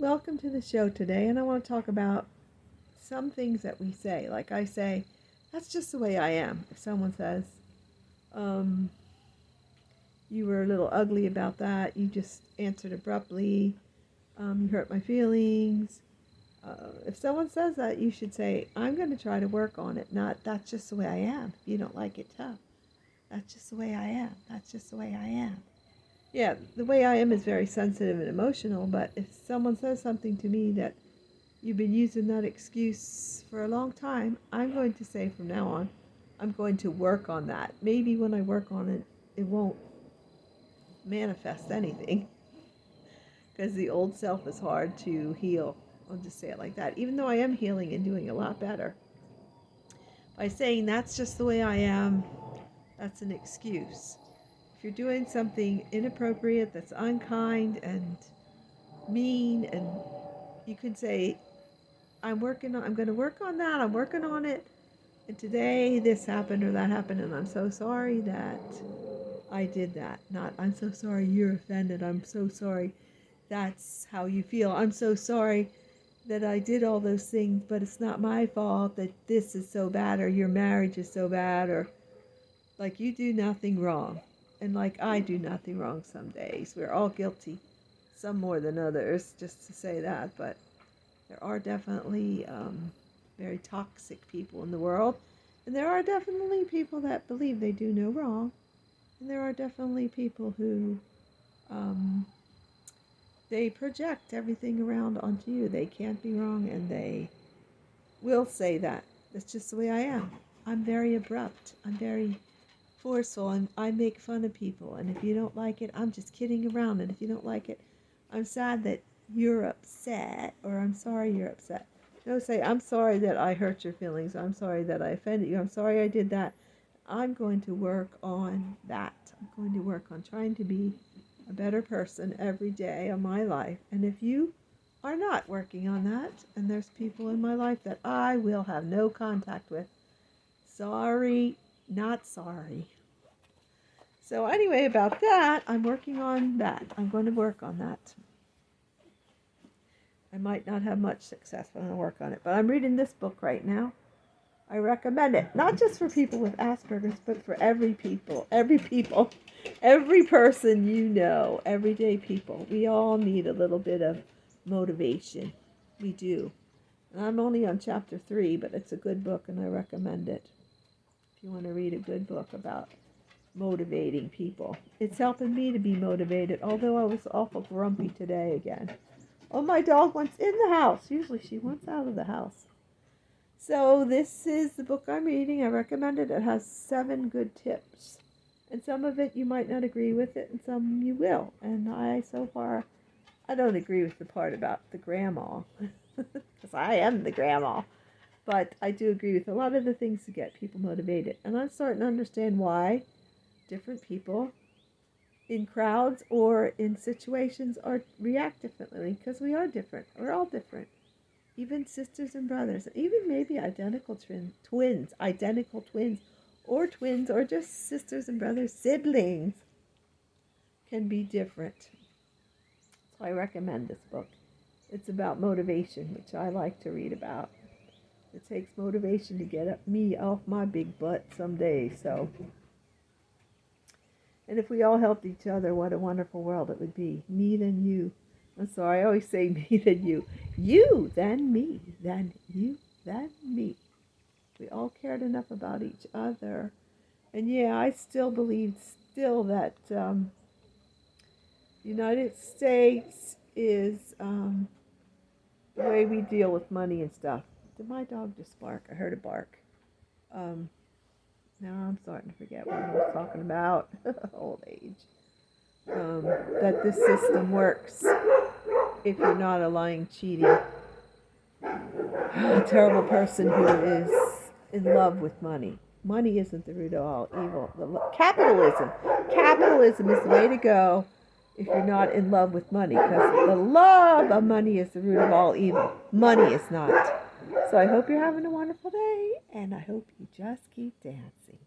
Welcome to the show today, and I want to talk about some things that we say. Like I say, that's just the way I am. If someone says, um, you were a little ugly about that, you just answered abruptly, you hurt my feelings. If someone says that, you should say, I'm going to try to work on it, not that's just the way I am. If you don't like it, tough. That's just the way I am. That's just the way I am. Yeah, the way I am is very sensitive and emotional, but if someone says something to me that you've been using that excuse for a long time, I'm going to say from now on, I'm going to work on that. Maybe when I work on it, it won't manifest anything because the old self is hard to heal. I'll just say it like that. Even though I am healing and doing a lot better. By saying that's just the way I am, that's an excuse. If you're doing something inappropriate, that's unkind and mean, and you can say, I'm going to work on that. I'm working on it. And today this happened or that happened, and I'm so sorry that I did that. Not, I'm so sorry you're offended. I'm so sorry that's how you feel. I'm so sorry that I did all those things, but it's not my fault that this is so bad, or your marriage is so bad, or like you do nothing wrong. And like I do nothing wrong some days. We're all guilty, some more than others, just to say that. But there are definitely very toxic people in the world. And there are definitely people that believe they do no wrong. And there are definitely people who they project everything around onto you. They can't be wrong, and they will say that. That's just the way I am. I'm very abrupt. I'm very forceful, and I make fun of people. And if you don't like it, I'm just kidding around. And if you don't like it, I'm sad that you're upset, or I'm sorry you're upset. Don't say, I'm sorry that I hurt your feelings. I'm sorry that I offended you. I'm sorry I did that. I'm going to work on that. I'm going to work on trying to be a better person every day of my life. And if you are not working on that, and there's people in my life that I will have no contact with, sorry, not sorry. So anyway, about that, I'm working on that. I'm going to work on that. I might not have much success, but I'm going to work on it. But I'm reading this book right now. I recommend it, not just for people with Asperger's, but for every person you know, everyday people. We all need a little bit of motivation. We do. And I'm only on chapter 3, but it's a good book, and I recommend it. If you want to read a good book about motivating people. It's helping me to be motivated, although I was awful grumpy today again. Oh, my dog wants in the house. Usually she wants out of the house. So this is the book I'm reading. I recommend it. It has 7 good tips. And some of it you might not agree with it, and some you will. And so far, I don't agree with the part about the grandma. Because I am the grandma. But I do agree with a lot of the things to get people motivated. And I'm starting to understand why different people in crowds or in situations react differently. Because we are different. We're all different. Even sisters and brothers, even maybe identical twins, or just sisters and brothers, siblings, can be different. So I recommend this book. It's about motivation, which I like to read about. It takes motivation to get me off my big butt some days. So, and if we all helped each other, what a wonderful world it would be. Me then you. I'm sorry, I always say me then you. You then me, then you, then me. We all cared enough about each other. And yeah, I still believe that the United States is the way we deal with money and stuff. Did my dog just bark? I heard a bark. Now I'm starting to forget what I was talking about. Old age. That this system works if you're not a lying, cheating, terrible person who is in love with money. Money isn't the root of all evil. Capitalism is the way to go if you're not in love with money, because the love of money is the root of all evil. Money is not. So I hope you're having a wonderful day, and I hope you just keep dancing.